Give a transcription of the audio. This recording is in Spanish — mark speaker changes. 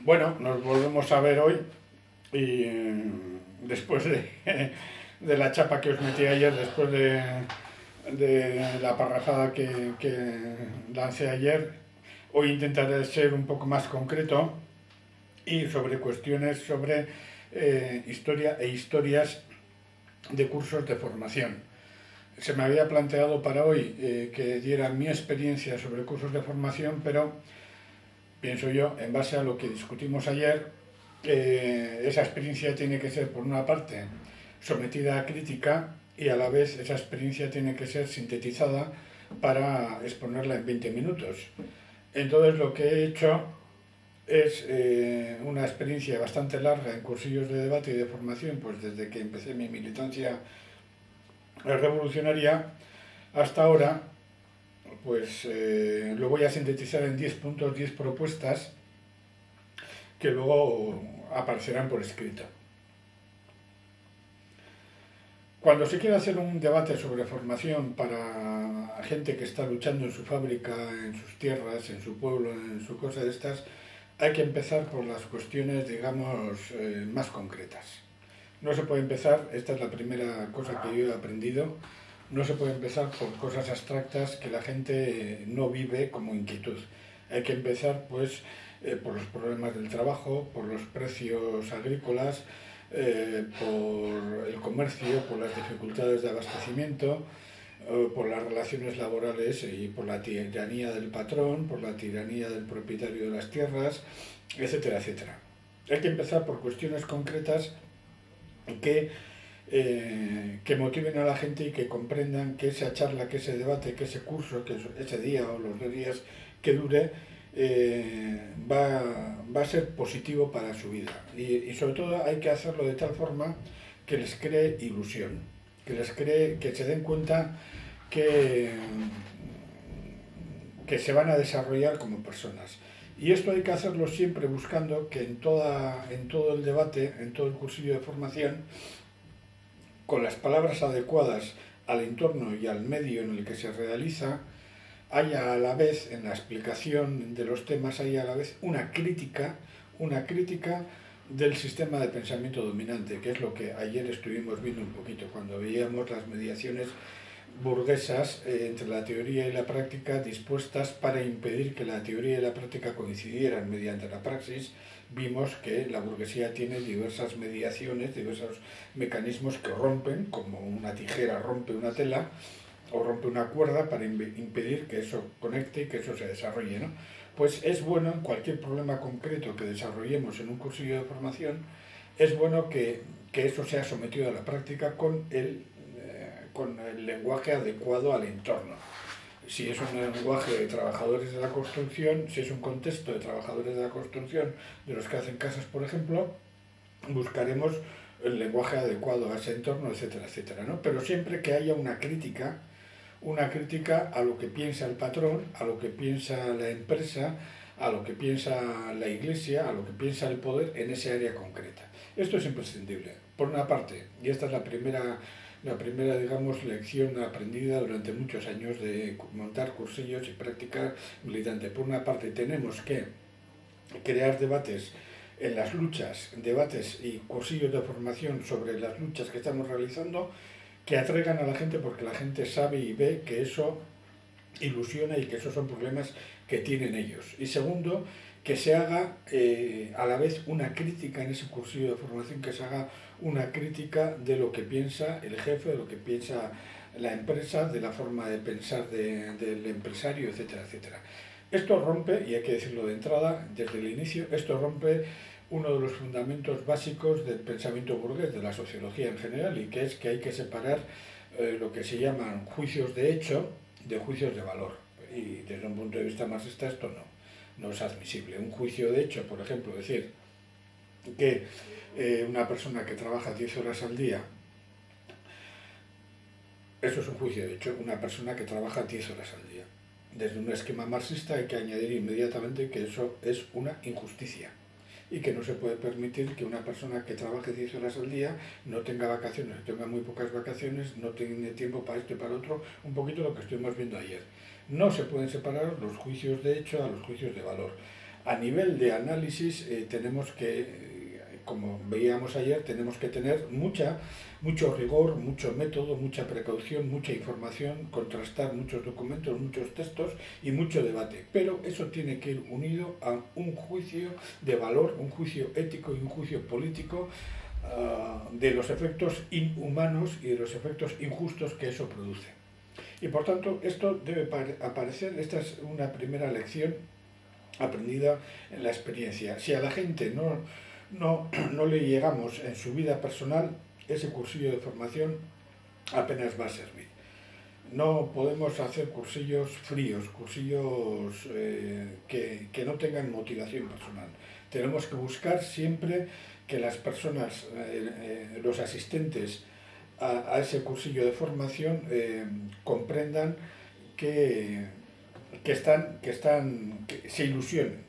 Speaker 1: Bueno, nos volvemos a ver hoy y después de la chapa que os metí ayer, después de la parrafada que lancé ayer, hoy intentaré ser un poco más concreto y sobre cuestiones sobre historia e historias de cursos de formación. Se me había planteado para hoy que diera mi experiencia sobre cursos de formación, pero pienso yo, en base a lo que discutimos ayer, esa experiencia tiene que ser, por una parte, sometida a crítica y a la vez esa experiencia tiene que ser sintetizada para exponerla en 20 minutos. Entonces lo que he hecho es una experiencia bastante larga en cursillos de debate y de formación, pues desde que empecé mi militancia revolucionaria hasta ahora, pues lo voy a sintetizar en 10 puntos, 10 propuestas que luego aparecerán por escrito. Cuando se quiere hacer un debate sobre formación para gente que está luchando en su fábrica, en sus tierras, en su pueblo, en su cosa de estas, hay que empezar por las cuestiones, digamos, más concretas. No se puede empezar, esta es la primera cosa que yo he aprendido, no se puede empezar por cosas abstractas que la gente no vive como inquietud. Hay que empezar, pues, por los problemas del trabajo, por los precios agrícolas, por el comercio, por las dificultades de abastecimiento, por las relaciones laborales y por la tiranía del patrón, por la tiranía del propietario de las tierras, etcétera, etcétera. Hay que empezar por cuestiones concretas que motiven a la gente y que comprendan que esa charla, que ese debate, que ese curso, que ese día o los 2 días que dure, va a ser positivo para su vida. Y sobre todo hay que hacerlo de tal forma que les cree ilusión, que se den cuenta que, que se van a desarrollar como personas. Y esto hay que hacerlo siempre buscando que en todo el debate, en todo el cursillo de formación, con las palabras adecuadas al entorno y al medio en el que se realiza, haya a la vez, en la explicación de los temas, haya a la vez una crítica del sistema de pensamiento dominante, que es lo que ayer estuvimos viendo un poquito, cuando veíamos las mediaciones burguesas entre la teoría y la práctica dispuestas para impedir que la teoría y la práctica coincidieran mediante la praxis. Vimos que la burguesía tiene diversas mediaciones, diversos mecanismos que rompen, como una tijera rompe una tela o rompe una cuerda para impedir que eso conecte y que eso se desarrolle, ¿no? Pues es bueno, en cualquier problema concreto que desarrollemos en un cursillo de formación, es bueno que eso sea sometido a la práctica con el lenguaje adecuado al entorno. Si es un lenguaje de trabajadores de la construcción, si es un contexto de trabajadores de la construcción, de los que hacen casas, por ejemplo, buscaremos el lenguaje adecuado a ese entorno, etcétera, etcétera, ¿no? Pero siempre que haya una crítica a lo que piensa el patrón, a lo que piensa la empresa, a lo que piensa la iglesia, a lo que piensa el poder en ese área concreta. Esto es imprescindible. Por una parte, y esta es la primera, digamos, lección aprendida durante muchos años de montar cursillos y práctica militante. Por una parte, tenemos que crear debates en las luchas, debates y cursillos de formación sobre las luchas que estamos realizando, que atraigan a la gente porque la gente sabe y ve que eso ilusiona y que esos son problemas que tienen ellos. Y segundo, que se haga a la vez una crítica en ese cursillo de formación, que se haga una crítica de lo que piensa el jefe, de lo que piensa la empresa, de la forma de pensar del empresario, etcétera, etcétera. Esto rompe, y hay que decirlo de entrada, desde el inicio, esto rompe uno de los fundamentos básicos del pensamiento burgués, de la sociología en general, y que es que hay que separar lo que se llaman juicios de hecho de juicios de valor. Y desde un punto de vista marxista esto no es admisible. Un juicio de hecho, por ejemplo, decir que una persona que trabaja 10 horas al día, eso es un juicio de hecho, una persona que trabaja 10 horas al día. Desde un esquema marxista hay que añadir inmediatamente que eso es una injusticia y que no se puede permitir que una persona que trabaje 10 horas al día no tenga vacaciones, tenga muy pocas vacaciones, no tiene tiempo para esto y para otro, un poquito lo que estuvimos viendo ayer. No se pueden separar los juicios de hecho a los juicios de valor. A nivel de análisis tenemos que, como veíamos ayer, tenemos que tener mucho rigor, mucho método, mucha precaución, mucha información, contrastar muchos documentos, muchos textos y mucho debate. Pero eso tiene que ir unido a un juicio de valor, un juicio ético y un juicio político de los efectos inhumanos y de los efectos injustos que eso produce. Y por tanto, esto debe aparecer, esta es una primera lección aprendida en la experiencia. Si a la gente no le llegamos en su vida personal, ese cursillo de formación apenas va a servir. No podemos hacer cursillos fríos, cursillos que no tengan motivación personal. Tenemos que buscar siempre que las personas, los asistentes a ese cursillo de formación comprendan que se ilusionen,